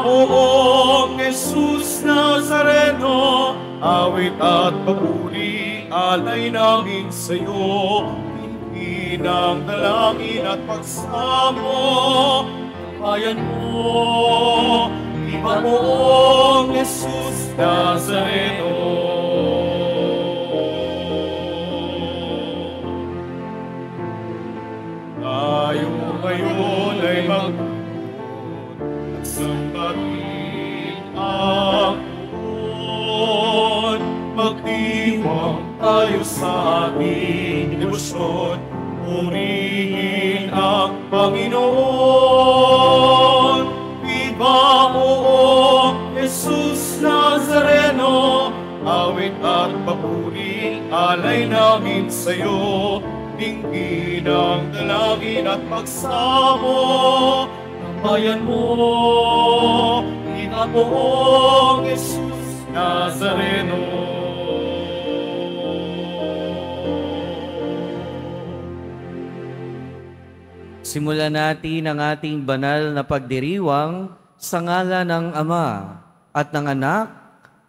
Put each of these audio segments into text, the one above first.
poong Jesus Nazareno, awit at papuri, alay namin sa'yo. Hindi ng dalangin at pagsamo, bayan mo, iba poong Jesus Nazareno. Tayo ngayon ay magsambahin ang Panginoon, magdiwang tayo sa ating debosyon, purihin ang Panginoon. Viva poong Jesus Nazareno, awit at papuri, alay namin sa'yo. Tingin ang dalangin at pagsamo ng bayan mo, Viva poong Jesus Nazareno. Simulan natin ang ating banal na pagdiriwang sa ngalan ng Ama at ng Anak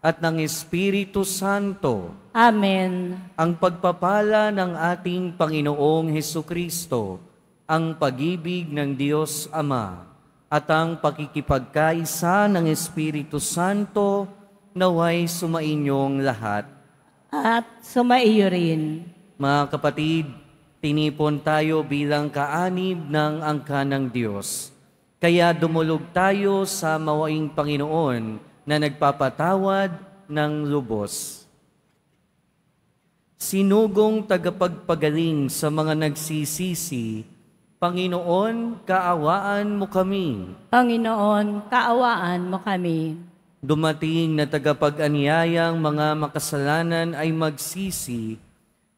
at ng Espiritu Santo. Amen. Ang pagpapala ng ating Panginoong Hesukristo, ang pag-ibig ng Diyos Ama, at ang pakikipagkaisa ng Espiritu Santo naway sumainyong lahat. At sumaiyo rin. Mga kapatid, tinipon tayo bilang kaanib ng angka ng Diyos. Kaya dumulog tayo sa mawaing Panginoon na nagpapatawad ng lubos. Sinugong tagapagpagaling sa mga nagsisisi, Panginoon, kaawaan mo kami. Panginoon, kaawaan mo kami. Dumating na tagapag-anyayang mga makasalanan ay magsisi,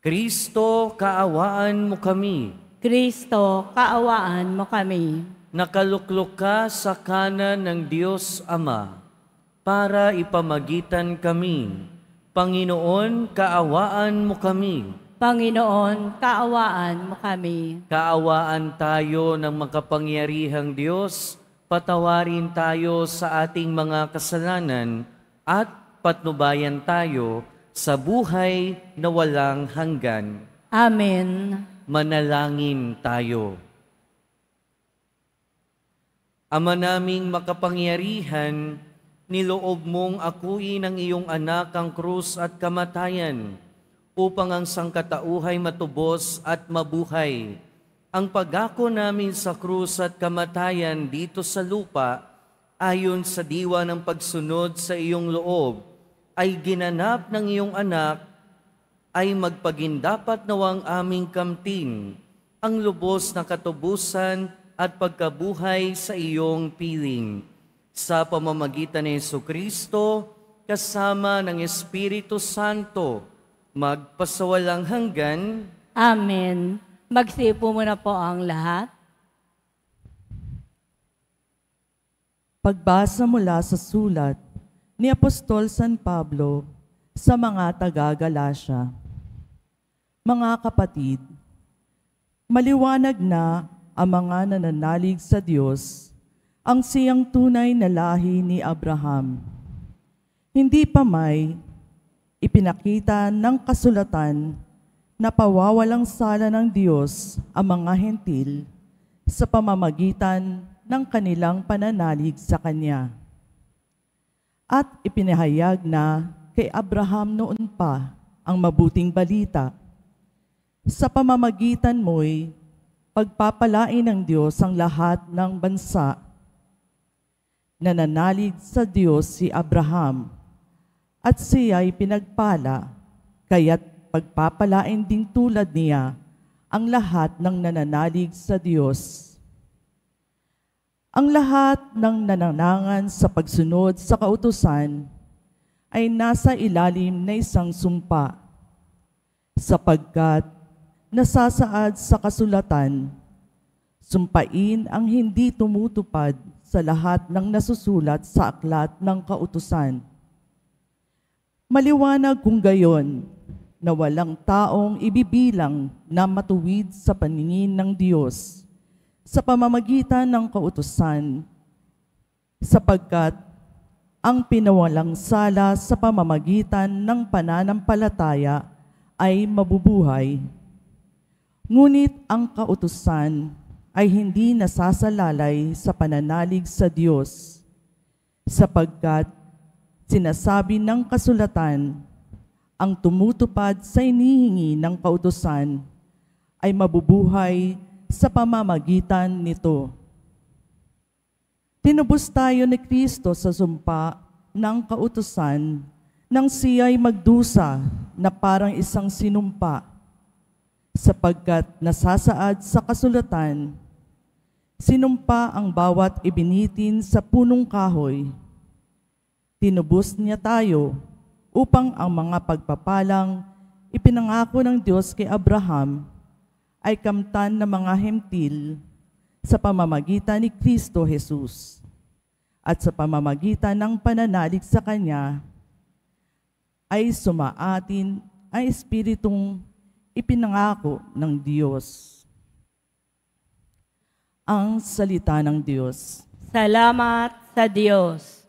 Kristo, kaawaan mo kami. Kristo, kaawaan mo kami. Nakaluklok ka sa kanan ng Diyos Ama para ipamagitan kami. Panginoon, kaawaan mo kami. Panginoon, kaawaan mo kami. Kaawaan tayo ng makapangyarihang Diyos, patawarin tayo sa ating mga kasalanan at patnubayan tayo sa buhay na walang hanggan. Amen. Manalangin tayo. Ama naming makapangyarihan, niloob mong akuin ang iyong anak ang krus at kamatayan upang ang sangkatauhay matubos at mabuhay. Ang pag-ako namin sa krus at kamatayan dito sa lupa, ayon sa diwa ng pagsunod sa iyong loob, ay ginanap ng iyong anak, ay magpagindapat nawang aming kamtin, ang lubos na katubusan at pagkabuhay sa iyong piling. Sa pamamagitan ni Jesucristo, kasama ng Espiritu Santo, magpasawalang hanggan. Amen. Magsipo muna po ang lahat. Pagbasa mula sa sulat ni Apostol San Pablo sa mga taga-Galasya. Mga kapatid, maliwanag na ang mga nananalig sa Diyos, ang siyang tunay na lahi ni Abraham. Hindi pa may ipinakita ng kasulatan na pawawalang sala ng Diyos ang mga hentil sa pamamagitan ng kanilang pananalig sa Kanya. At ipinahayag na kay Abraham noon pa ang mabuting balita. Sa pamamagitan mo'y pagpapalain ng Diyos ang lahat ng bansa. Nananalig sa Diyos si Abraham at siya'y pinagpala, kaya't pagpapalain din tulad niya ang lahat ng nananalig sa Diyos. Ang lahat ng nananangan sa pagsunod sa kautusan ay nasa ilalim na isang sumpa, sapagkat nasasaad sa kasulatan, sumpain ang hindi tumutupad sa lahat ng nasusulat sa aklat ng kautusan. Maliwanag kung gayon na walang taong ibibilang na matuwid sa paningin ng Diyos sa pamamagitan ng kautusan, sapagkat ang pinawalang sala sa pamamagitan ng pananampalataya ay mabubuhay. Ngunit ang kautusan ay hindi nasasalalay sa pananalig sa Diyos, sapagkat sinasabi ng kasulatan, ang tumutupad sa inihingi ng kautusan ay mabubuhay sa pamamagitan nito. Tinubos tayo ni Kristo sa sumpa ng kautusan nang siya'y magdusa na parang isang sinumpa, sapagkat nasasaad sa kasulatan, sinumpa ang bawat ibinitin sa punong kahoy. Tinubos niya tayo upang ang mga pagpapalang ipinangako ng Diyos kay Abraham ay kamtan ng mga Hentil sa pamamagitan ni Kristo Jesus at sa pamamagitan ng pananalig sa Kanya ay sumaatin ang Espiritong ipinangako ng Diyos. Ang salita ng Diyos. Salamat sa Diyos.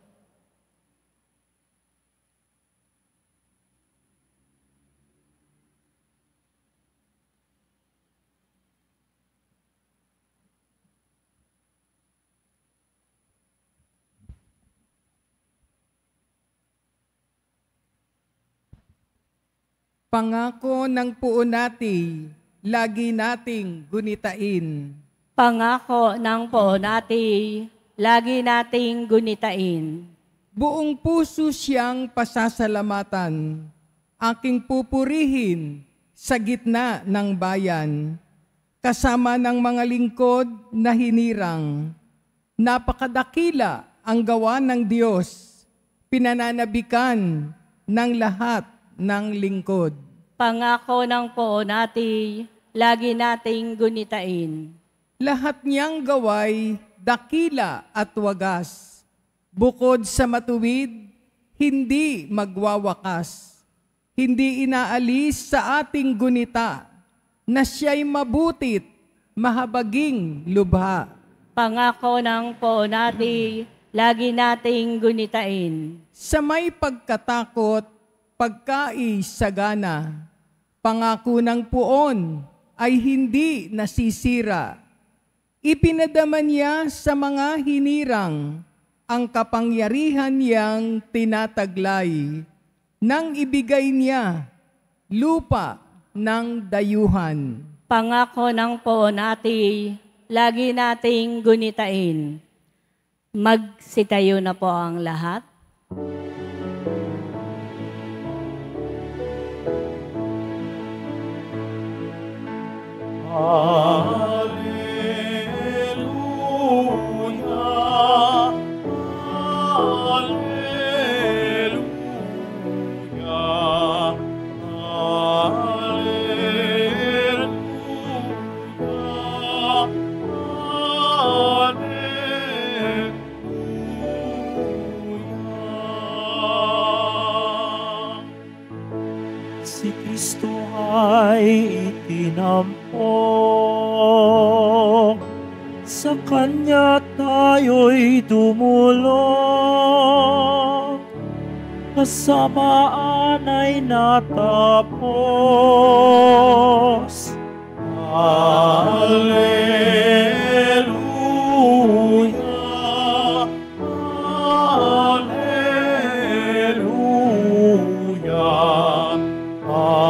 Pangako ng puon natin, lagi nating gunitain. Pangako ng poon natin, lagi nating gunitain. Buong puso siyang pasasalamatan, aking pupurihin sa gitna ng bayan, kasama ng mga lingkod na hinirang. Napakadakila ang gawa ng Diyos, pinananabikan ng lahat ng lingkod. Pangako ng poon natin, lagi nating gunitain. Lahat niyang gaway, dakila at wagas. Bukod sa matuwid, hindi magwawakas. Hindi inaalis sa ating gunita na siya'y mabutit, mahabaging lubha. Pangako ng poon natin, lagi nating gunitain. Sa may pagkatakot, pagkaisagana, pangako ng puon ay hindi nasisira. Ipinadama niya sa mga hinirang ang kapangyarihan niyang tinataglay nang ibigay niya lupa ng dayuhan. Pangako ng poon natin, lagi nating gunitain. Magsitayo na po ang lahat. Alleluia, Alleluia, Alleluia. Si Kristo ay itinampok, sa Kanya tayo'y dumulog, kasamaan ay natapos. Alleluia, Alleluia, Alleluia, Alleluia.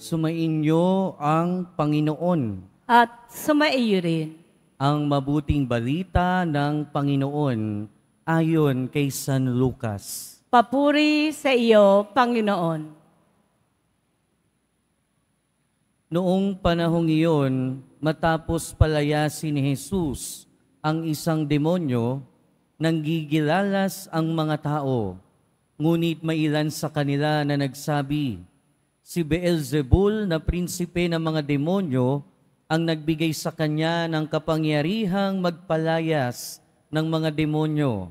Sumainyo ang Panginoon. At sumaiyo rin. Ang mabuting balita ng Panginoon ayon kay San Lucas. Papuri sa iyo, Panginoon. Noong panahong iyon, matapos palayasin ni Jesus ang isang demonyo, nanggigilalas ang mga tao. Ngunit may ilan sa kanila na nagsabi, si Beelzebul na prinsipe ng mga demonyo ang nagbigay sa kanya ng kapangyarihang magpalayas ng mga demonyo.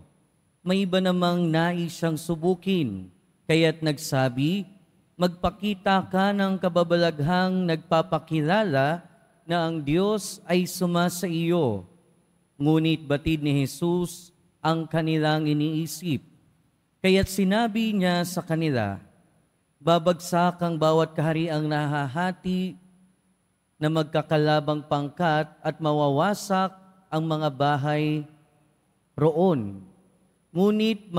may iba namang nais siyang subukin, kaya't nagsabi, magpakita ka ng kababalaghang nagpapakilala na ang Diyos ay sumasa iyo. Ngunit batid ni Jesus ang kanilang iniisip. Kaya't sinabi niya sa kanila, babagsak ang bawat kahariang nahahati na magkakalabang pangkat at mawawasak ang mga bahay roon. Ngunit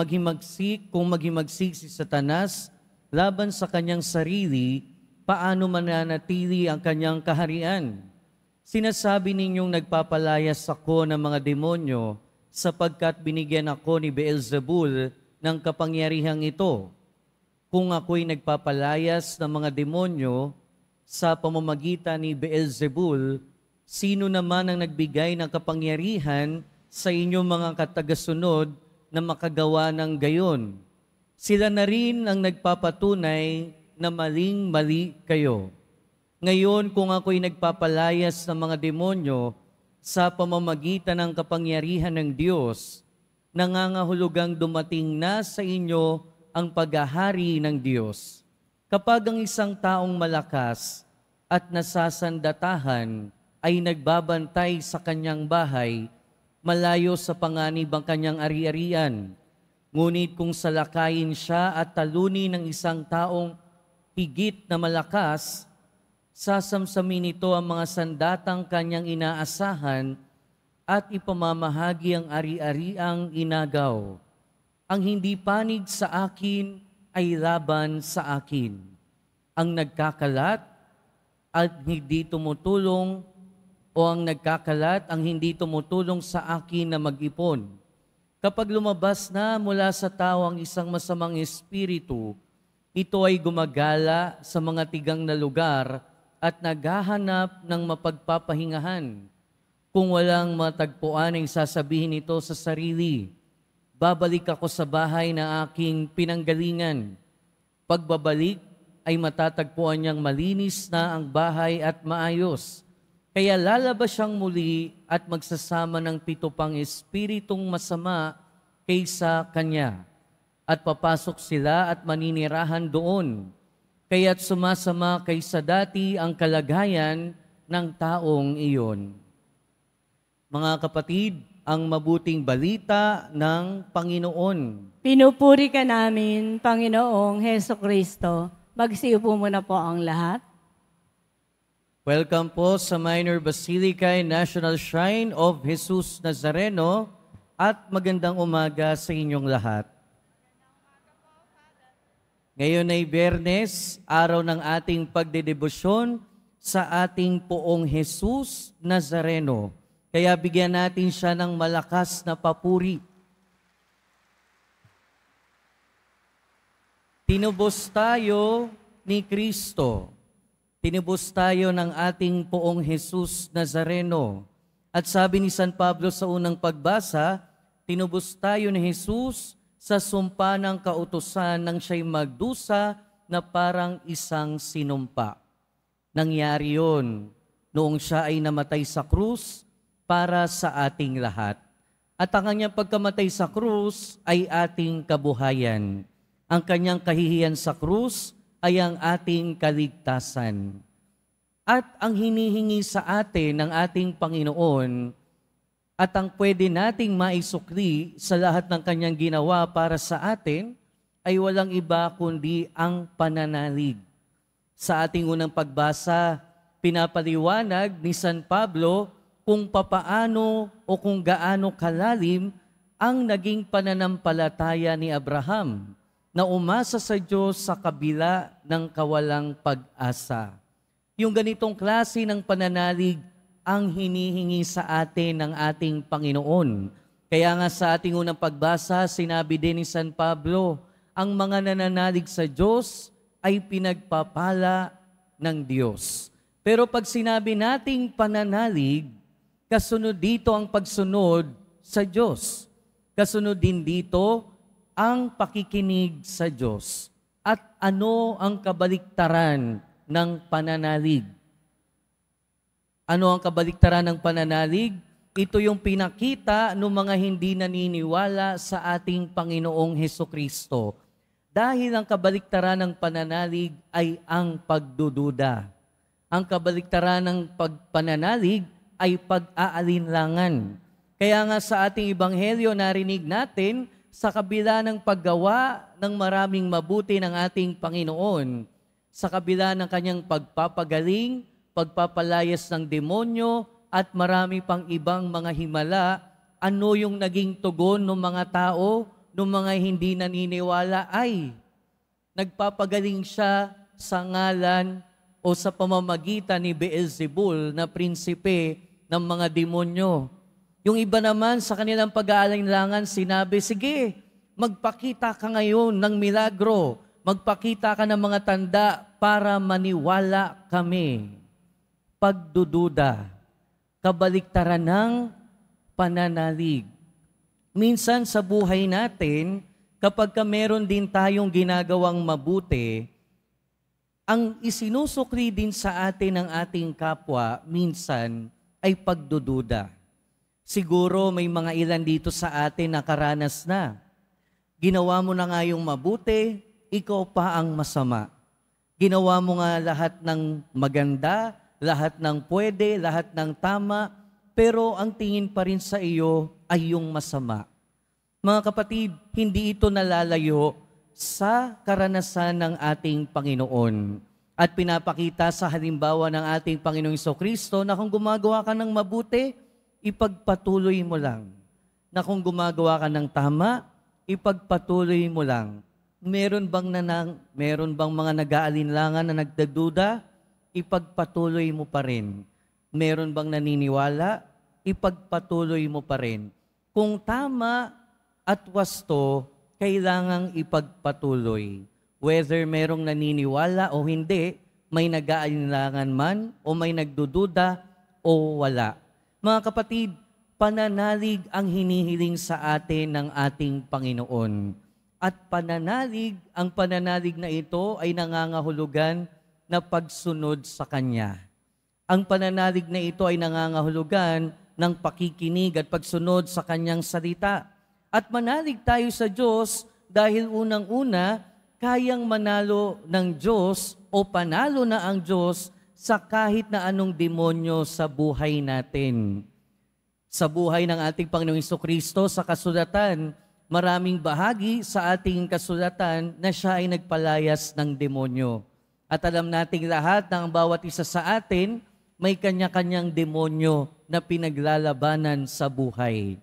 kung maghimagsik si Satanas laban sa kanyang sarili, paano mananatili ang kanyang kaharian? Sinasabi ninyong nagpapalayas ako ng mga demonyo sapagkat binigyan ako ni Beelzebul ng kapangyarihang ito. Kung ako'y nagpapalayas ng mga demonyo sa pamamagitan ni Beelzebul, sino naman ang nagbigay ng kapangyarihan sa inyong mga katagasunod na makagawa ng gayon? Sila na rin ang nagpapatunay na maling-mali kayo. Ngayon, kung ako'y nagpapalayas ng mga demonyo sa pamamagitan ng kapangyarihan ng Diyos, nangangahulugang dumating na sa inyo ang paghahari ng Diyos. Kapag ang isang taong malakas at nasasandatahan ay nagbabantay sa kanyang bahay, malayo sa panganib ang kanyang ari-arian. Ngunit kung salakayin siya at talunin ng isang taong higit na malakas, sasamsamin nito ang mga sandatang kanyang inaasahan at ipamamahagi ang ari-ariang inagaw. Ang hindi panig sa akin ay laban sa akin. Ang nagkakalat at hindi tumutulong o ang nagkakalat ang hindi tumutulong sa akin na mag-ipon. Kapag lumabas na mula sa tao ang isang masamang espiritu, ito ay gumagala sa mga tigang na lugar at naghahanap ng mapagpapahingahan. Kung walang matagpuan ay sasabihin nito sa sarili, babalik ako sa bahay na aking pinanggalingan. Pagbabalik ay matatagpuan niyang malinis na ang bahay at maayos. Kaya lalabas siyang muli at magsasama ng 7 pang espiritong masama kaysa kanya. At papasok sila at maninirahan doon. Kaya't sumasama kaysa dati ang kalagayan ng taong iyon. Mga kapatid, ang mabuting balita ng Panginoon. Pinupuri ka namin, Panginoong Heso Kristo. Magsiupo muna po ang lahat. Welcome po sa Minor Basilica National Shrine of Jesus Nazareno at magandang umaga sa inyong lahat. Ngayon ay Biyernes, araw ng ating pagdedebosyon sa ating Poong Jesus Nazareno. Kaya bigyan natin siya ng malakas na papuri. Tinubos tayo ni Kristo. Tinubos tayo ng ating Poong Jesus Nazareno. At sabi ni San Pablo sa unang pagbasa, tinubos tayo ni Jesus sa sumpa ng kautusan nang siya'y magdusa na parang isang sinumpa. Nangyari yun noong siya ay namatay sa krus para sa ating lahat. At ang kanyang pagkamatay sa krus ay ating kabuhayan. Ang kanyang kahihiyan sa krus ay ang ating kaligtasan. At ang hinihingi sa atin ng ating Panginoon at ang pwede nating maisukli sa lahat ng kanyang ginawa para sa atin ay walang iba kundi ang pananalig. Sa ating unang pagbasa, pinapaliwanag ni San Pablo kung papaano o kung gaano kalalim ang naging pananampalataya ni Abraham na umasa sa Diyos sa kabila ng kawalang pag-asa. Yung ganitong klase ng pananalig ang hinihingi sa atin ng ating Panginoon. Kaya nga sa ating unang pagbasa, sinabi din ni San Pablo, ang mga nananalig sa Diyos ay pinagpapala ng Diyos. Pero pag sinabi nating pananalig, kasunod dito ang pagsunod sa Diyos. Kasunod din dito ang pakikinig sa Diyos. At ano ang kabaliktaran ng pananalig? Ano ang kabaliktaran ng pananalig? Ito yung pinakita ng mga hindi naniniwala sa ating Panginoong Hesukristo. Dahil ang kabaliktaran ng pananalig ay ang pagdududa. Ang kabaliktaran ng pananalig ay pag-aalinlangan. Kaya nga sa ating ebanghelyo narinig natin, sa kabila ng paggawa ng maraming mabuti ng ating Panginoon, sa kabila ng kanyang pagpapagaling, pagpapalayas ng demonyo, at marami pang ibang mga himala, ano yung naging tugon ng mga tao, ng mga hindi naniniwala ay nagpapagaling siya sa ngalan o sa pamamagitan ni Beelzebul na prinsipe ng mga demonyo. Yung iba naman sa kanilang pag-aalinlangan sinabi, sige, magpakita ka ngayon ng milagro, magpakita ka ng mga tanda para maniwala kami. Pagdududa, kabaliktaran ng pananalig. Minsan sa buhay natin, kapag meron din tayong ginagawang mabuti, ang isinusukli din sa atin ng ating kapwa, minsan ay pagdududa. Siguro may mga ilan dito sa atin na karanas na. Ginawa mo na nga yung mabuti, ikaw pa ang masama. Ginawa mo nga lahat ng maganda, lahat ng pwede, lahat ng tama, pero ang tingin pa rin sa iyo ay yung masama. Mga kapatid, hindi ito nalalayo sa karanasan ng ating Panginoon. At pinapakita sa halimbawa ng ating Panginoong Hesukristo na kung gumagawa ka ng mabuti, ipagpatuloy mo lang. Na kung gumagawa ka ng tama, ipagpatuloy mo lang. Meron bang mga nag-aalinlangan na nagdaduda? Ipagpatuloy mo pa rin. Meron bang naniniwala? Ipagpatuloy mo pa rin. Kung tama at wasto, kailangang ipagpatuloy. Whether merong naniniwala o hindi, may nag-aalinlangan man o may nagdududa o wala. Mga kapatid, pananalig ang hinihiling sa atin ng ating Panginoon. At ang pananalig na ito ay nangangahulugan na pagsunod sa Kanya. Ang pananalig na ito ay nangangahulugan ng pakikinig at pagsunod sa Kanyang salita. At manalig tayo sa Diyos dahil unang-una, kayang manalo ng Diyos o panalo na ang Diyos sa kahit na anong demonyo sa buhay natin. Sa buhay ng ating Panginoong Hesukristo, sa kasulatan, maraming bahagi sa ating kasulatan na siya ay nagpalayas ng demonyo. At alam nating lahat na ang bawat isa sa atin may kanya-kanyang demonyo na pinaglalabanan sa buhay.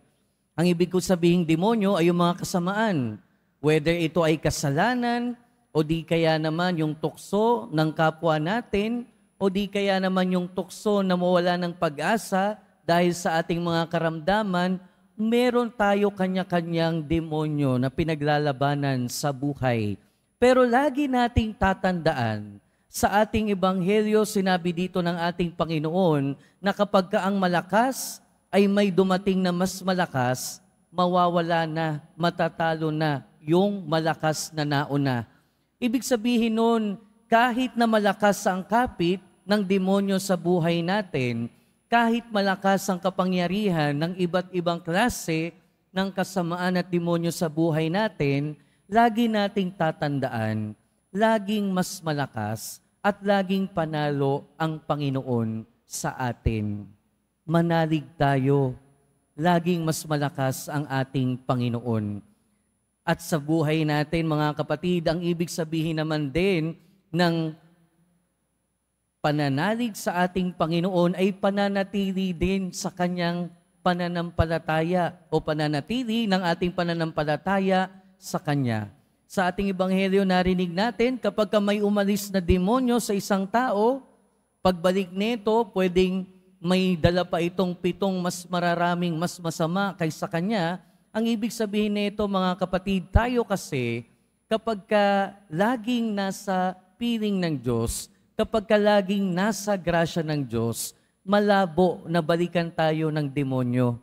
Ang ibig ko sabihing demonyo ay yung mga kasamaan. Whether ito ay kasalanan o di kaya naman yung tukso ng kapwa natin o di kaya naman yung tukso na mawala ng pag-asa dahil sa ating mga karamdaman, meron tayo kanya-kanyang demonyo na pinaglalabanan sa buhay. Pero lagi nating tatandaan, sa ating ebanghelyo, sinabi dito ng ating Panginoon na kapag ka ang malakas ay may dumating na mas malakas, mawawala na, matatalo na yung malakas na nauna. Ibig sabihin nun, kahit na malakas ang kapit ng demonyo sa buhay natin, kahit malakas ang kapangyarihan ng iba't ibang klase ng kasamaan at demonyo sa buhay natin, lagi nating tatandaan, laging mas malakas at laging panalo ang Panginoon sa atin. Manalig tayo, laging mas malakas ang ating Panginoon. At sa buhay natin, mga kapatid, ang ibig sabihin naman din ng pananalig sa ating Panginoon ay pananatili din sa Kanyang pananampalataya o pananatili ng ating pananampalataya sa Kanya. Sa ating ebanghelyo narinig natin, kapag may umalis na demonyo sa isang tao, pagbalik nito, pwedeng may dala pa itong 7 mas mararaming mas masama kaysa kanya. Ang ibig sabihin nito, mga kapatid, tayo kasi, kapag laging nasa piling ng Diyos, kapag laging nasa grasya ng Diyos, malabo na balikan tayo ng demonyo.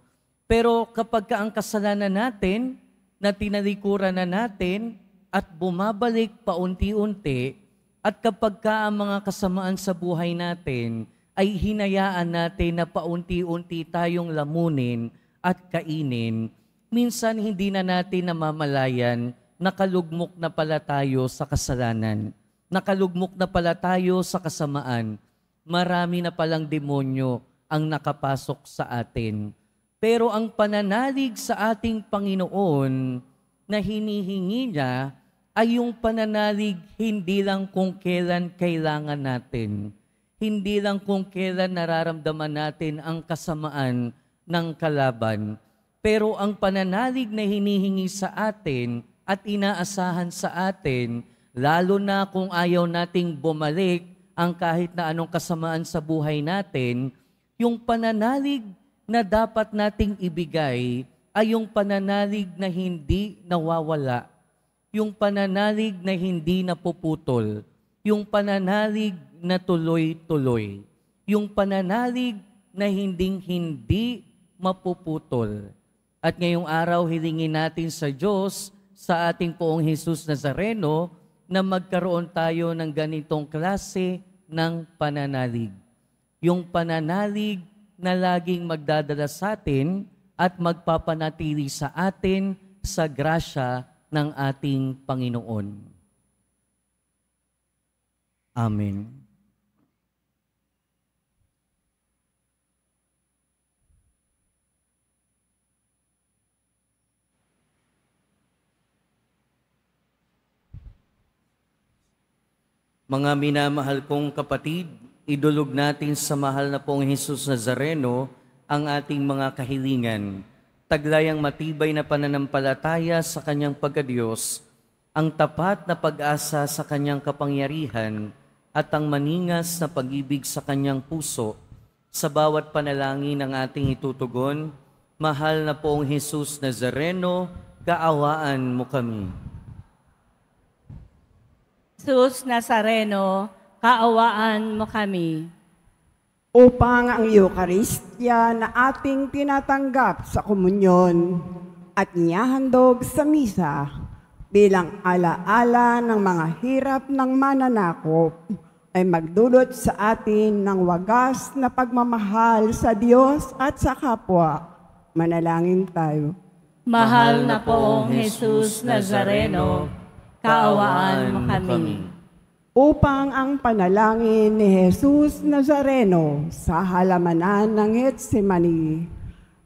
Pero kapag ang kasalanan natin, na tinalikuran na natin at bumabalik paunti-unti, at kapag ang mga kasamaan sa buhay natin ay hinayaan natin na paunti-unti tayong lamunin at kainin, minsan hindi na natin namamalayan, nakalugmok na pala tayo sa kasalanan. Nakalugmok na pala tayo sa kasamaan. Marami na palang demonyo ang nakapasok sa atin. Pero ang pananalig sa ating Panginoon na hinihingi niya ay yung pananalig hindi lang kung kailan kailangan natin. Hindi lang kung kailan nararamdaman natin ang kasamaan ng kalaban. Pero ang pananalig na hinihingi sa atin at inaasahan sa atin, lalo na kung ayaw nating bumalik ang kahit na anong kasamaan sa buhay natin, yung pananalig na dapat nating ibigay ay yung pananalig na hindi nawawala, yung pananalig na hindi napuputol, yung pananalig na tuloy-tuloy, yung pananalig na hindi mapuputol. At ngayong araw, hilingin natin sa Diyos, sa ating Poong Jesus Nazareno, na magkaroon tayo ng ganitong klase ng pananalig. Yung pananalig na laging magdadala sa atin at magpapanatili sa atin sa grasya ng ating Panginoon. Amen. Mga minamahal kong kapatid, idulog natin sa mahal na Poong Jesus Nazareno ang ating mga kahilingan. Taglayang matibay na pananampalataya sa Kanyang pagkadiyos, ang tapat na pag-asa sa Kanyang kapangyarihan, at ang maningas na pag-ibig sa Kanyang puso. Sa bawat panalangin ng ating itutugon, mahal na Poong Jesus Nazareno, kaawaan mo kami. Jesus Nazareno, kaawaan mo kami. Upang ang Eukaristya na ating tinatanggap sa komunyon at inihahandog sa misa bilang alaala ng mga hirap ng mananakop ay magdulot sa atin ng wagas na pagmamahal sa Diyos at sa kapwa. Manalangin tayo. Mahal na Poong Jesus Nazareno, kaawaan mo kami. Upang ang panalangin ni Jesus Nazareno sa halamanan ng Getsemani,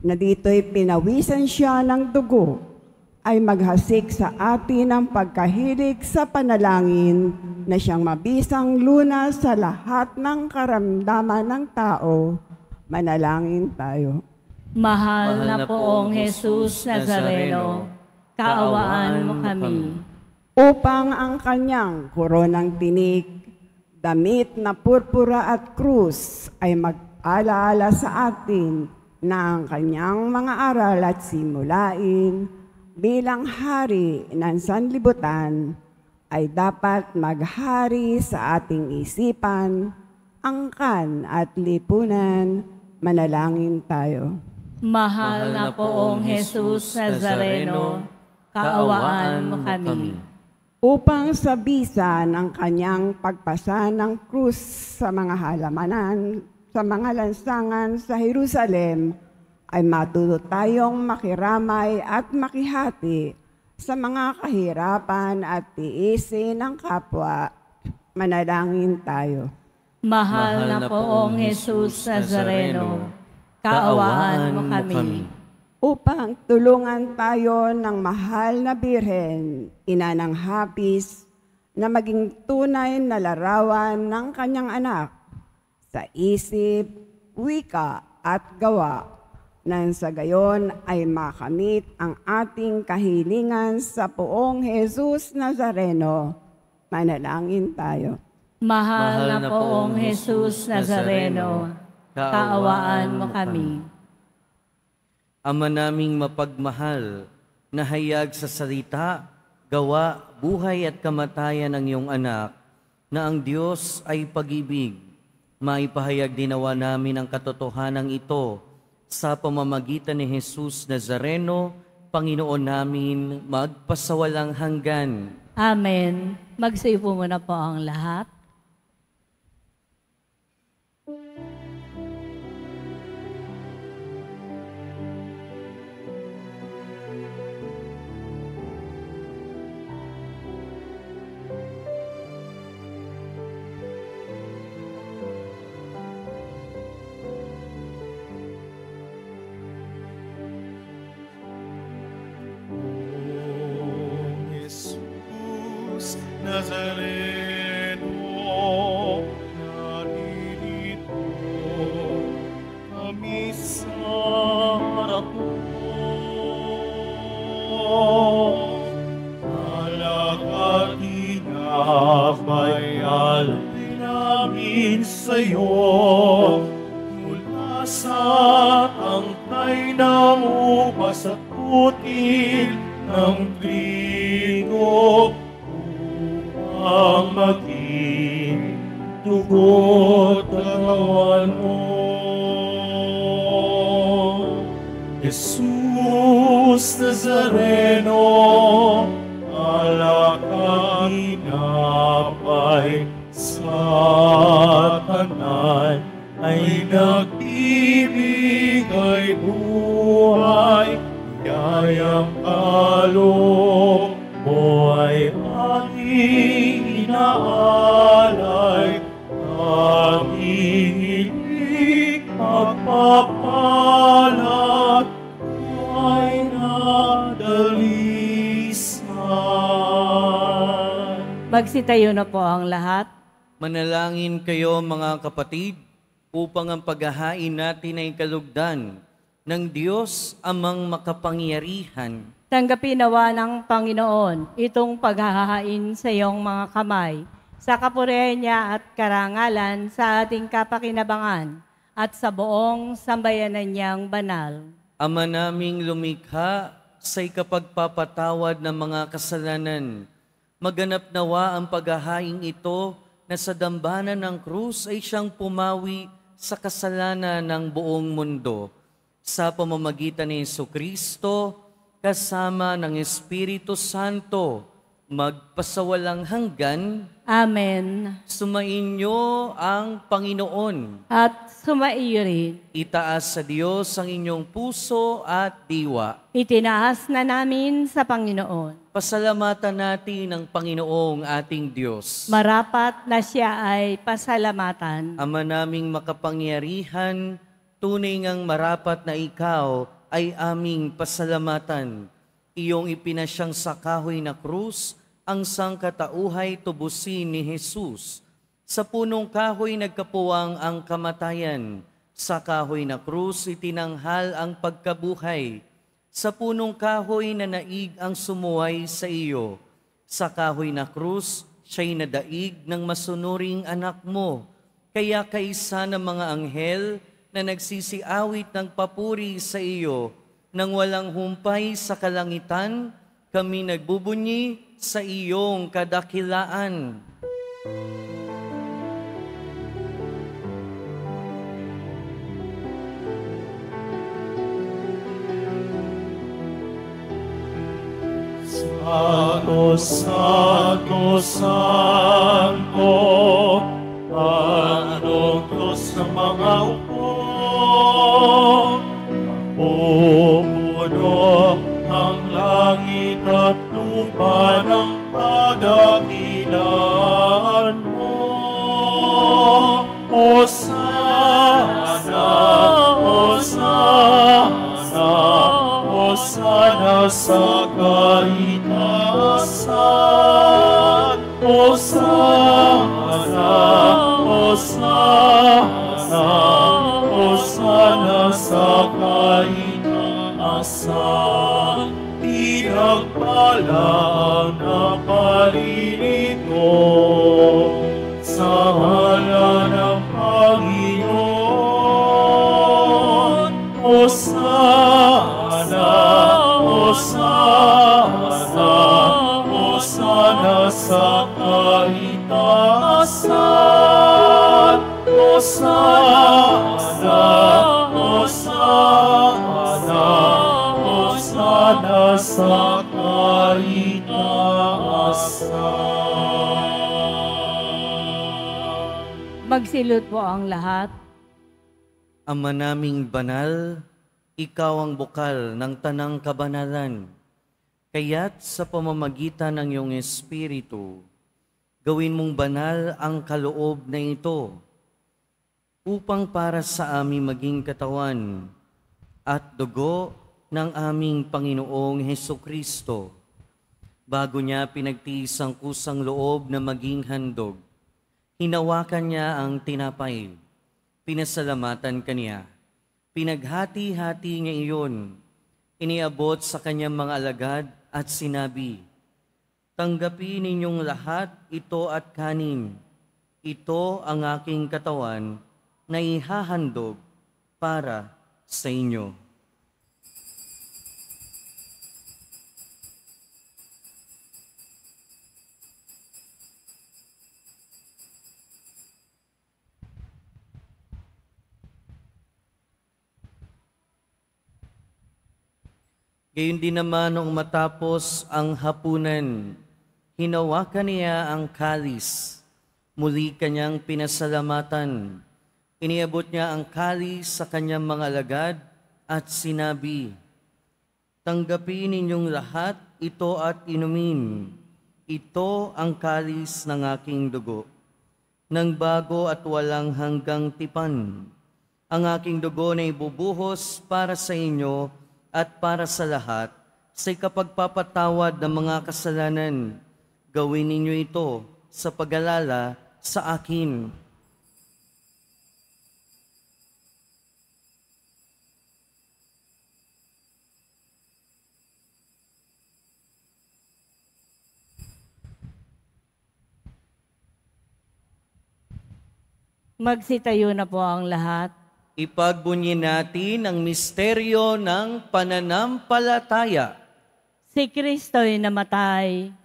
na dito'y pinawisan siya ng dugo, ay maghasik sa atin ang pagkahilig sa panalangin na siyang mabisang lunas sa lahat ng karamdaman ng tao. Manalangin tayo. Mahal na Poong Jesus Nazareno, kaawaan mo kami. Upang ang kanyang koronang tinik, damit na purpura at krus ay mag-alaala sa atin na ang kanyang mga aral at simulain bilang hari ng sanlibutan ay dapat maghari sa ating isipan, angkan at lipunan. Manalangin tayo. Mahal na Poong Jesus Nazareno, kaawaan mo kami. Upang sa bisa ng kanyang pagpasa ng krus sa mga halamanan, sa mga lansangan sa Jerusalem, ay matuto tayong makiramay at makihati sa mga kahirapan at tiisin ng kapwa. Manalangin tayo. Mahal na Poong Jesus Nazareno, kaawaan mo kami. Upang tulungan tayo ng mahal na Birhen, ina ng hapis, na maging tunay na larawan ng kanyang anak sa isip, wika at gawa, nang sa gayon ay makamit ang ating kahilingan sa Poong Jesus Nazareno. Manalangin tayo. Mahal na Poong Jesus Nazareno, kaawaan mo kami. Ama naming mapagmahal, na hayag sa salita, gawa, buhay at kamatayan ng iyong anak, na ang Diyos ay pag-ibig. Maipahayag dinawa namin ang katotohanan ito sa pamamagitan ni Jesus Nazareno, Panginoon namin, magpasawalang hanggan. Amen. Magsiupo muna po ang lahat. sa tangkay ng ubas at putil ng trigo upang maging dugo't katawan mo. Jesus Nazareno, alakang inapay sa tanan ay nagbibigay buhay, yayang kaloob mo ay aming inaalay, aming hilig magpapalat, ay nadalisan. Magsitayo na po ang lahat. Manalangin kayo mga kapatid, upang ang paghahain natin ay kalugdan ng Diyos amang makapangyarihan. Tanggapin nawa ng Panginoon itong paghahain sa iyong mga kamay, sa kapurihan niya at karangalan sa ating kapakinabangan at sa buong sambayanan niyang banal. Ama naming lumikha sa ikapagpapatawad ng mga kasalanan, maganap nawa ang paghahain ito na sa dambana ng krus ay siyang pumawi sa kasalanan ng buong mundo. Sa pamamagitan ni Jesucristo, kasama ng Espiritu Santo, magpasawalang hanggan. Amen. Sumainyo ang Panginoon. At sumaiyo rin. Itaas sa Diyos ang inyong puso at diwa. Itinaas na namin sa Panginoon. Pasalamatan natin ang Panginoong ating Diyos. Marapat na siya ay pasalamatan. Ama naming makapangyarihan, tunay ngang marapat na ikaw ay aming pasalamatan. Iyong ipinasyang sa kahoy na krus, ang sangkatauhay tubusin ni Jesus. Sa punong kahoy nagkapuwang ang kamatayan. Sa kahoy na krus itinanghal ang pagkabuhay. Sa punong kahoy na naig ang sumuway sa iyo. Sa kahoy na krus, siya'y nadaig ng masunuring anak mo. Kaya kaisa ng mga anghel na nagsisiawit ng papuri sa iyo, nang walang humpay sa kalangitan, kami nagbubunyi sa iyong kadakilaan. Santo, Santo, Santo, Panginoong Diyos ng mga upo, pumuno ang langit at lupa ng kadakilaan mo. Hosana, Hosana, Hosana sa kaitaasan. Hosana, Hosana, Hosana sa kaitaasan. Pinagpalang na paririto sa ngalan ng Panginoon. Hosana, Hosana, Hosana sa kaitaasan. Hosana, Hosana, Hosana sa kaitaasan. Magsilot po ang lahat. Ama naming banal, ikaw ang bukal ng tanang kabanalan. Kaya't sa pamamagitan ng iyong Espiritu, gawin mong banal ang kaloob na ito, upang para sa aming maging katawan at dugo ng aming Panginoong Hesukristo. Bago niya pinagtiis ang kusang loob na maging handog, hinawakan niya ang tinapay, pinasalamatan kaniya, pinaghati-hati niya iyon, iniabot sa kanyang mga alagad at sinabi, "Tanggapin ninyong lahat ito at kanin. Ito ang aking katawan na ihahandog para sa inyo. Gayon din naman noong matapos ang hapunan, hinawakan niya ang kalis. Muli kanyang pinasalamatan. Iniabot niya ang kalis sa kanyang mga alagad at sinabi, "Tanggapin ninyong lahat ito at inumin. Ito ang kalis ng aking dugo, ng bago at walang hanggang tipan. Ang aking dugo na ibubuhos para sa inyo at para sa lahat sa ikapagpapatawad ng mga kasalanan. Gawin ninyo ito sa pag-alala sa akin." Magsitayo na po ang lahat. Ipagbunyi natin ang misteryo ng pananampalataya. Si Kristo'y namatay,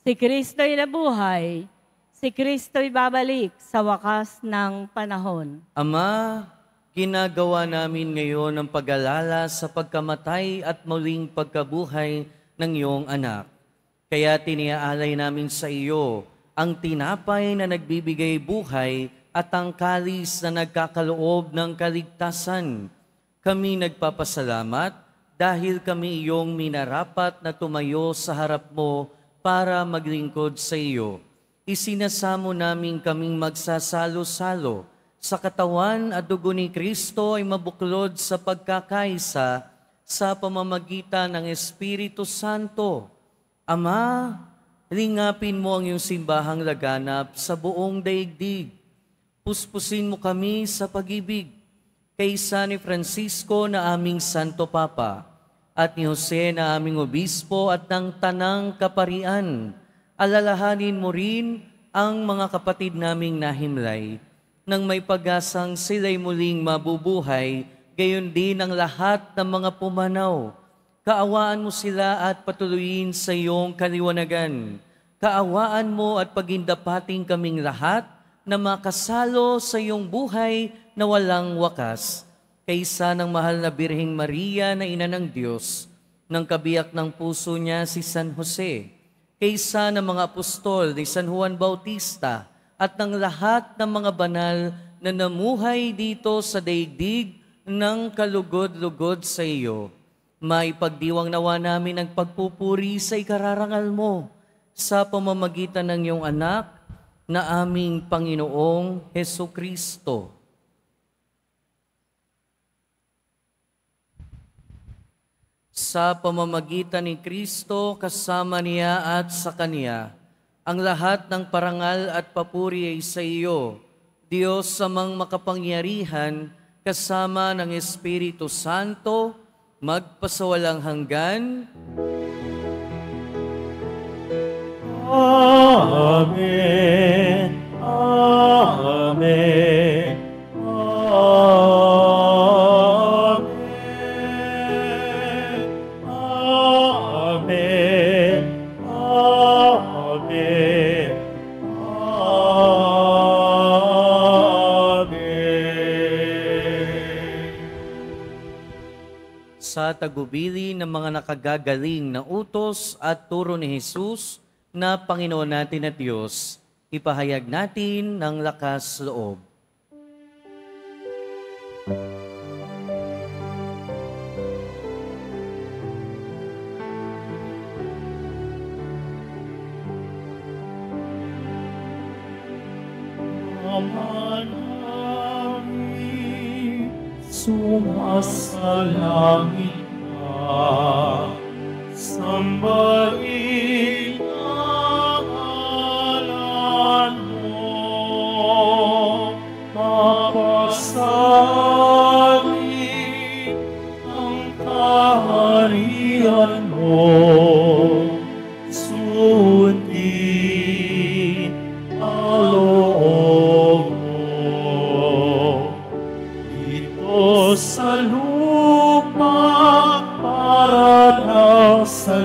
si Kristo'y nabuhay, si Kristo'y babalik sa wakas ng panahon. Ama, ginagawa namin ngayon ang pag-alala sa pagkamatay at muling pagkabuhay ng iyong anak. Kaya tiniaalay namin sa iyo ang tinapay na nagbibigay buhay at ang kalis na nagkakaloob ng kaligtasan. Kami nagpapasalamat dahil kami iyong minarapat na tumayo sa harap mo para maglingkod sa iyo. Isinasamo namin kaming magsasalo-salo sa katawan at dugo ni Kristo ay mabuklod sa pagkakaisa sa pamamagitan ng Espiritu Santo. Ama, lingapin mo ang iyong simbahang laganap sa buong daigdig. Puspusin mo kami sa pag-ibig kay San Francisco na aming Santo Papa at ni Jose na aming Obispo at ng Tanang Kaparian. Alalahanin mo rin ang mga kapatid naming nahimlay nang may pag-asang sila'y muling mabubuhay, gayon din ang lahat ng mga pumanaw. Kaawaan mo sila at patuloyin sa iyong kaliwanagan. Kaawaan mo at pagindapating kaming lahat na makasalo sa iyong buhay na walang wakas, kaysa ng mahal na Birheng Maria na Ina ng Diyos, ng kabiyak ng puso niya si San Jose, kaysa ng mga apostol ni San Juan Bautista, at ng lahat ng mga banal na namuhay dito sa daigdig ng kalugod-lugod sa iyo. Maipagdiwang nawa namin ang pagpupuri sa ikararangal mo sa pamamagitan ng iyong anak, na aming Panginoong Hesukristo. Sa pamamagitan ni Kristo, kasama niya at sa Kanya, ang lahat ng parangal at papuri ay sa iyo, Diyos amang makapangyarihan, kasama ng Espiritu Santo, magpasawalang hanggan. Amen. Amen. Amen. Amen. Amen. Amen. Sa tagubili ng mga nakagagaling na utos at turo ni Jesus, na Panginoon natin at Diyos, ipahayag natin ng lakas loob. Ama namin, sumasalangit ka, sambahin ang ngalan mo, mapasali ang kaharian mo, sundin ang loob mo. Ito Diyos sa lupa para ng salahin.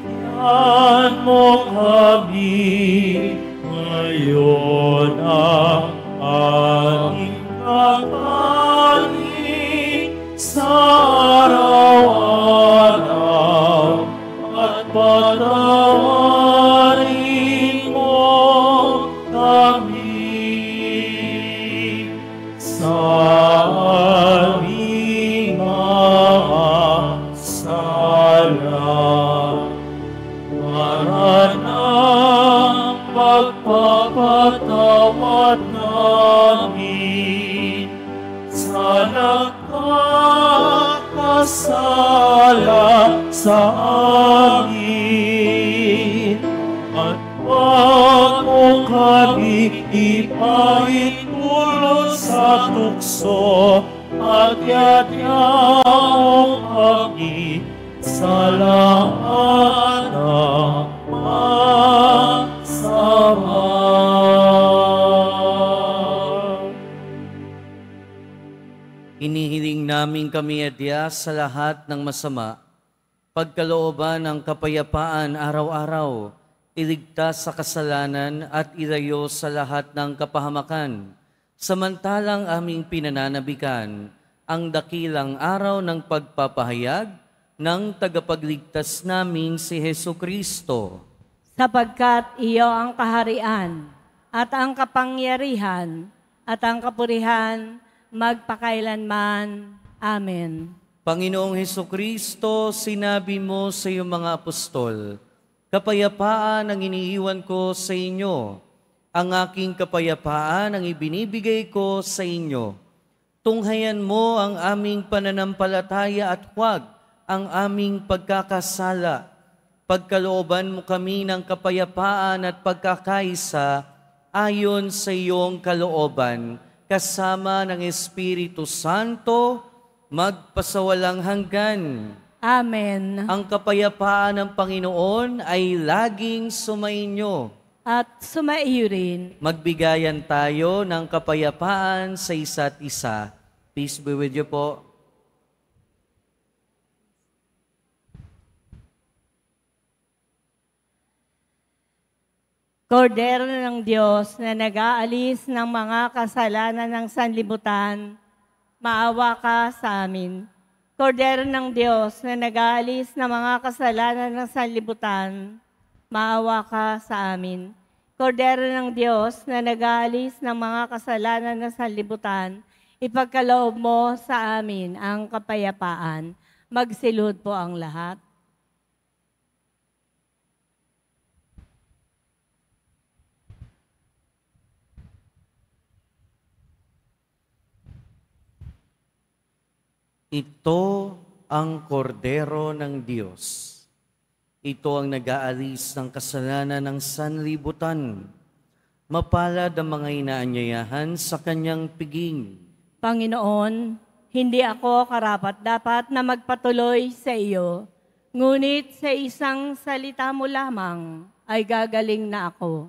Bigyan mo kami ngayon ang aming kakanin sa araw-araw at patawarin mo kami sa aming mga sala. Para ng pagpapatawad namin sa nagkakasala sa amin. At huwag mo kami ipaintulot sa tukso at yadya mo kami sa lahat ng masama. Inihiling namin kami adya sa lahat ng masama, pagkalooban ng kapayapaan araw-araw, iligtas sa kasalanan at ilayo sa lahat ng kapahamakan, samantalang aming pinananabikan ang dakilang araw ng pagpapahayag ng tagapagligtas namin si Jesucristo. Sapagkat iyo ang kaharian at ang kapangyarihan at ang kapurihan magpakailanman. Amen. Panginoong Jesucristo, sinabi mo sa iyong mga apostol, kapayapaan ang iniiwan ko sa inyo, ang aking kapayapaan ang ibinibigay ko sa inyo. Tunghayan mo ang aming pananampalataya at huwag ang aming pagkakasala. Pagkalooban mo kami ng kapayapaan at pagkakaisa ayon sa iyong kalooban, kasama ng Espiritu Santo, magpasawalang hanggan. Amen. Ang kapayapaan ng Panginoon ay laging sumainyo. At sumaiyo rin. Magbigayan tayo ng kapayapaan sa isa't isa. Peace be with you po. Kordero ng Diyos na nag-aalis ng mga kasalanan ng sanlibutan, maawa ka sa amin. Kordero ng Diyos na nag-aalis ng mga kasalanan ng sanlibutan, maawa ka sa amin. Kordero ng Diyos na nag-aalis ng mga kasalanan ng sanlibutan, ipagkaloob mo sa amin ang kapayapaan. Magsilud po ang lahat. Ito ang kordero ng Diyos. Ito ang nag-aalis ng kasalanan ng sanlibutan. Mapalad ang mga inaanyayahan sa kanyang piging. Panginoon, hindi ako karapat-dapat na magpatuloy sa iyo, ngunit sa isang salita mo lamang ay gagaling na ako.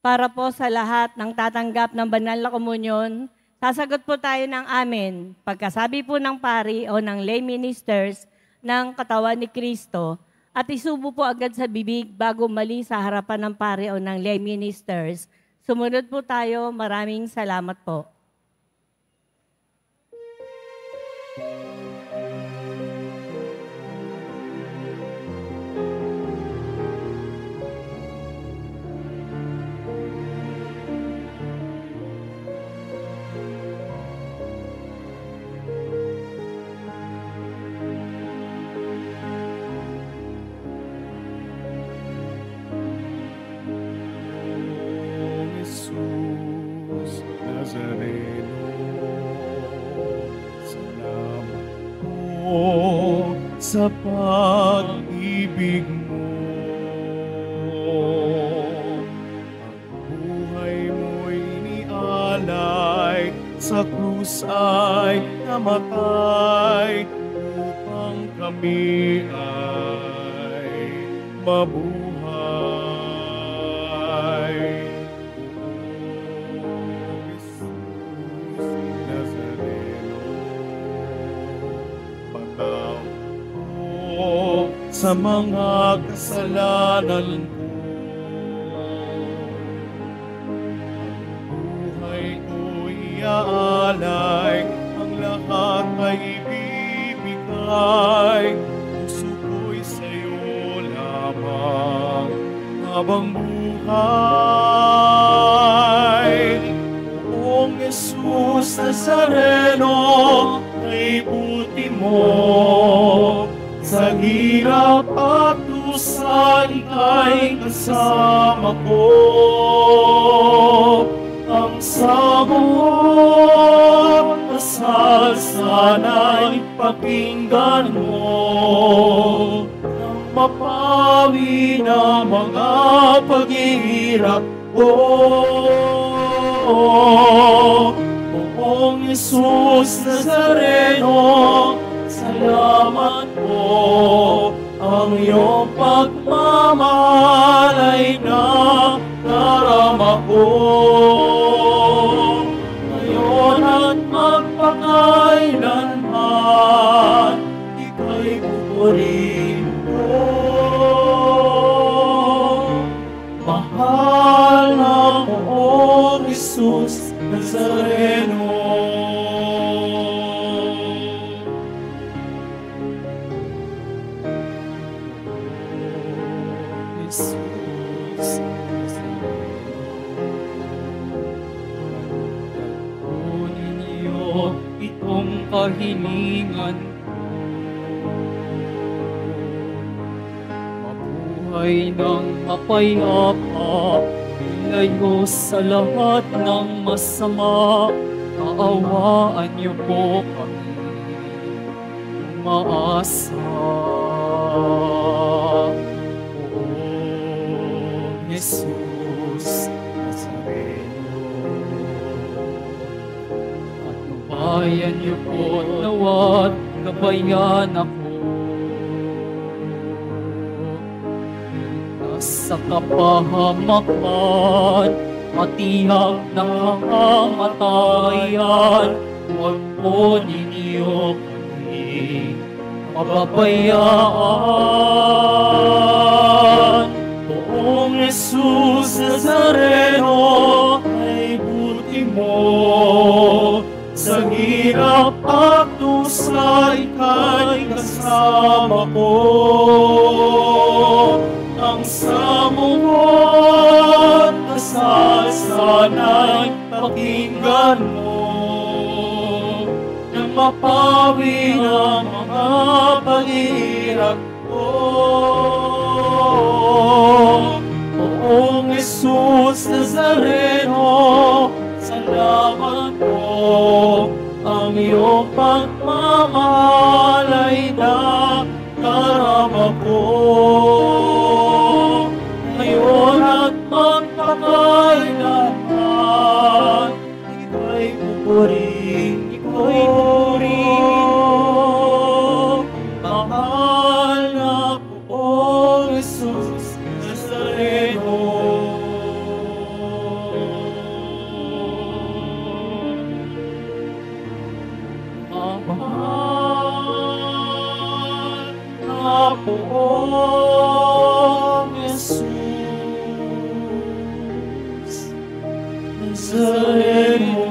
Para po sa lahat ng tatanggap ng banal na komunyon, sasagot po tayo ng amen. Pagkasabi po ng pari o ng lay ministers ng katawan ni Kristo, at isubo po agad sa bibig bago mali sa harapan ng pari o ng lay ministers. Sumunod po tayo. Maraming salamat po. Jesus Nazareno, sa pag-ibig mo. Ang buhay mo'y inialay, sa krus ay namatay, upang kami ay mabuhay. O Jesus Nazareno, patawad ko sa mga kasalanan ko. Ang buhay ko'y iaalay, ang lahat ay ibibigay. Puso ko'y sa'yo lamang habang buhay. Oong Jesus Nazareno, ay buti mo. Sa hirap at dusa, ika'y kasama ko. Ang sabot dasal sana'y pakinggan mo, nang mapawi na mga paghihirap ko. Oong Jesus Nazareno, salamat po. Ang iyong pagmamahal ay nadarama ko. Ngayon at magpakailanman, ika'y pupurihin ko. Mahal na Poong Jesus Nazareno. Jesus Nazareno, ninyo itong kahilingan ko. Mabuhay ng mapayapa, ilayo sa lahat ng masama. Kaawaan niyo po kami, umaasa. Jesus Nazareno, patnubayan niyo po nawat gabayan ako. Sa kapahamakan, matihag ng kamatayan, huwag po ninyo kami mababayaan. Oong Jesus Nazareno, ay buti mo. Sa hirap at dusa, ika'y kasama ko. Ang samuot dasal sana'y pakinggan mo, nang mapawi ang mga paghihirap ko. Oong Jesus Nazareno, salamat po. Ang iyong pagmamahal ay nadarama ko. Ngayon at magpakailanman, ika'y pupurihin, ika'y pupurihin. Mahal na Poong Jesus Nazareno. Mahal na Poong Jesus Nazareno.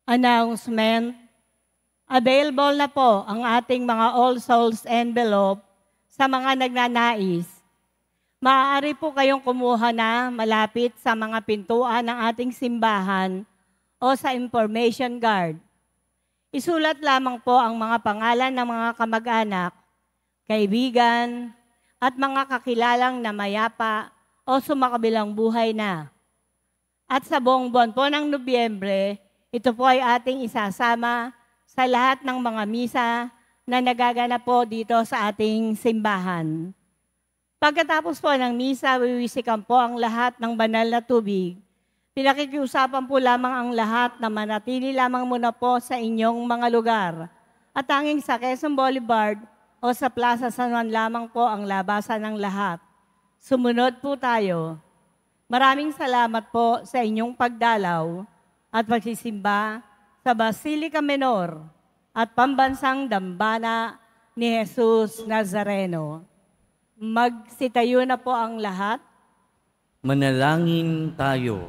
Announcement. Available na po ang ating mga All Souls envelope sa mga nagnanais Maaari po kayong kumuha na malapit sa mga pintuan ng ating simbahan o sa information guard. Isulat lamang po ang mga pangalan ng mga kamag-anak, kaibigan, at mga kakilalang na mayapa o sumakabilang buhay na. At sa buong buwan po ng Nobyembre, ito po ay ating isasama sa lahat ng mga misa na nagaganap po dito sa ating simbahan. Pagkatapos po ng misa, wiwisikan po ang lahat ng banal na tubig. Pinakikiusapan po lamang ang lahat na manatili lamang muna po sa inyong mga lugar. At tanging sa Quezon Boulevard o sa Plaza San Juan lamang po ang labasan ng lahat. Sumunod po tayo. Maraming salamat po sa inyong pagdalaw at pagsisimba sa Basilica Menor at Pambansang Dambana ni Jesus Nazareno. Magsitayo na po ang lahat. Manalangin tayo.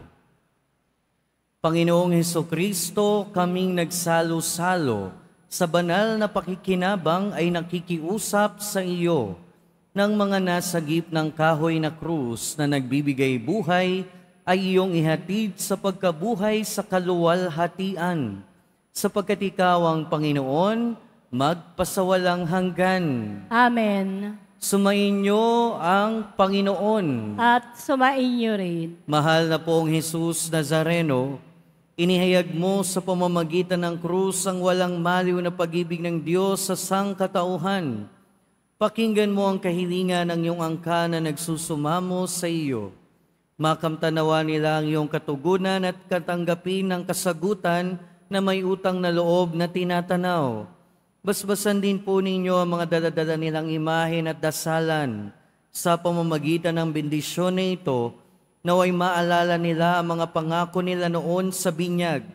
Panginoong Hesukristo, kaming nagsalo-salo sa banal na pakikinabang ay nakikiusap sa iyo ng mga nasagip ng kahoy na krus na nagbibigay buhay ay iyong ihatid sa pagkabuhay sa kaluwalhatian, sapagkat ikaw ang Panginoon, magpasawalang hanggan. Amen. Sumainyo ang Panginoon. At sumainyo rin. Mahal na pong Jesus Nazareno, inihayag mo sa pamamagitan ng krus ang walang maliw na pag-ibig ng Diyos sa sangkatauhan. Pakinggan mo ang kahilingan ng iyong angka na nagsusumamo sa iyo. Makamtanawa nila ang iyong katugunan at katanggapin ng kasagutan na may utang na loob na tinatanaw. Basbasan din po ninyo ang mga daladala nilang imahen at dasalan sa pamamagitan ng bendisyon na ito, naway maalala nila ang mga pangako nila noon sa binyag,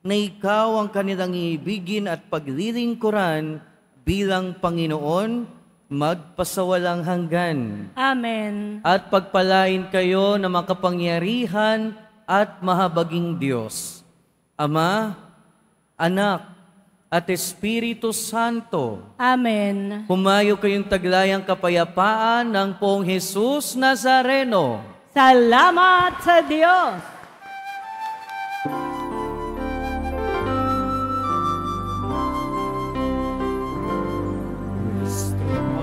na ikaw ang kanilang iibigin at paglilingkuran bilang Panginoon, magpasawalang hanggan. Amen. At pagpalain kayo na makapangyarihan at mahabaging Diyos, Ama, Anak, at Espiritu Santo. Amen. Humayo kayong taglayang kapayapaan ng Poong Jesus Nazareno. Salamat sa Diyos.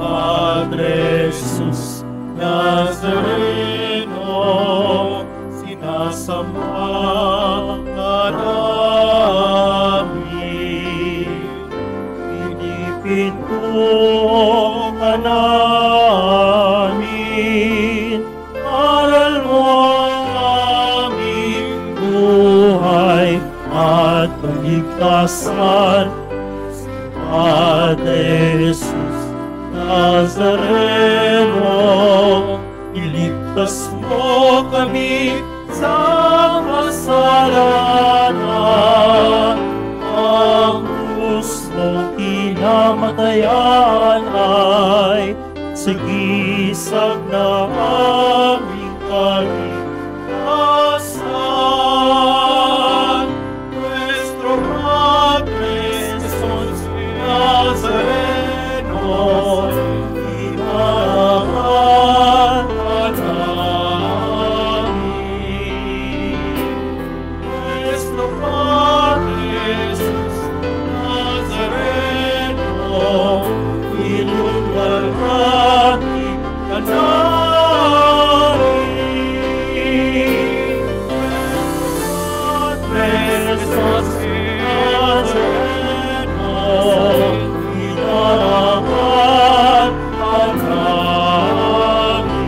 Padre Jesus Nazareno, sinasamba ka namin. Pinipinto ka namin, aral mo ang aming buhay at paligtasan. Padre Jesus Nazareno, iligtas mo kami sa kasalanan. Ang krus mong kinamatayan ay sigisag na aming kaligtasan. Nuestro Padre Jesus Nazareno, inarangan ka namin. Nuestro Padre Jesus Nazareno, inulwalhati ka namin. Padre Jesus Nazareno, inarangan ka namin.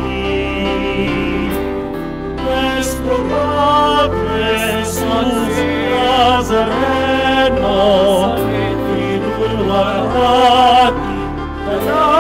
Nuestro Padre Jesus Nazareno, inulwalhati ka namin.